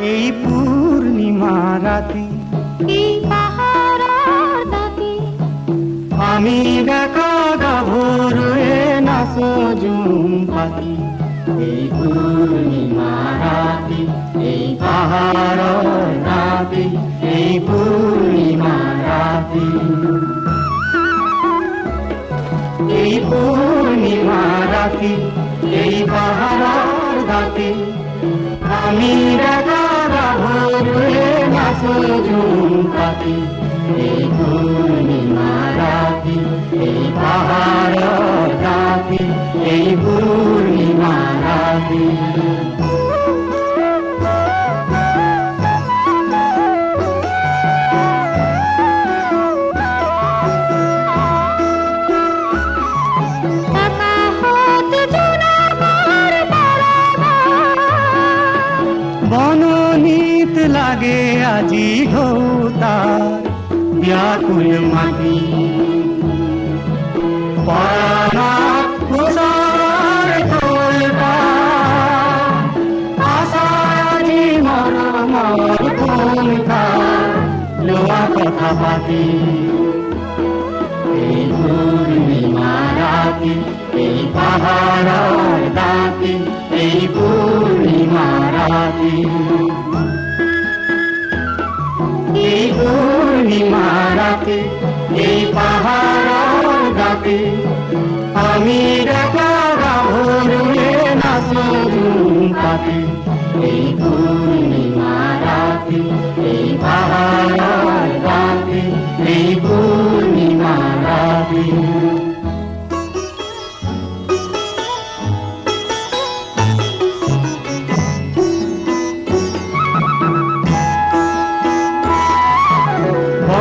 এই পূর্ণিমা রাতে, এই পাহাড়ের দাঁতে, আমি দেখা গাভর নাচো ঝুম পাখি। এই পূর্ণিমা রাতে, এই পাহাড়ের দাঁতে, এই পূর্ণিমা রাতে, এই পূর্ণিমা রাতে, এই পাহাড়ের দাঁতে, আমি দেখা গাভর নাচো ঝুম পাখি। এই পূর্ণিমা রাতে, এই পাহাড়ের দাঁতে, এই পূর্ণিমা রাতে। একা হতে জোনাকের বরাবর, বননীত লাগে আজি ঢৌতার ব্যাকুল মাটি। পরাণাত কুশার তোলবা, আশাজি মরমর ভূমিকা লোয়া কথা পাতি। এই পূর্ণিমা রাতে, এই পাহাড়ের দাঁতে, এই পূর্ণিমা রাতে, এই পূর্ণিমা রাতে, এই পাহাড়ের দাঁতে, আমি দেখা গাভর নাচো ঝুম পাখি। এই পূর্ণিমা রাতে, এই পাহাড়ের দাঁতে, এই পূর্ণিমা রাতে।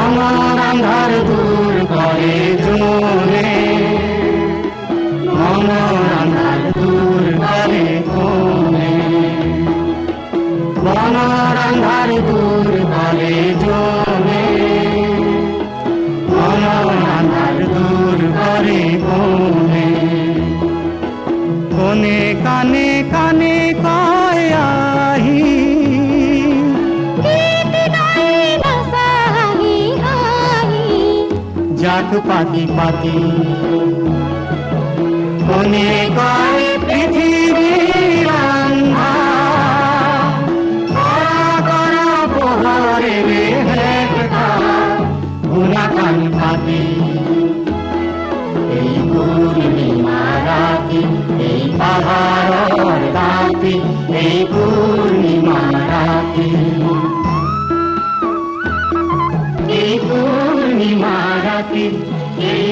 অন্ধকার দূর করে জোরে, অন্ধকার দূর করে কোনে, অন্ধকার দূর করে জোরে, অন্ধকার দূর করে কোনে। কোনে কানে কানে কয় আহি, গীত গাই নাচাহি হাহি, জাত পাতি পাতি। কোনে কয় পৃথিবীর আন্ধার, কড়া কড়া প্রহরে হেঁটা গুনা কান পাতি। এই পূর্ণিমা রাতে, এই পাহাড়ের দাঁতে, এই পূর্ণিমা রাতে, এই পূর্ণিমা রাতে, এই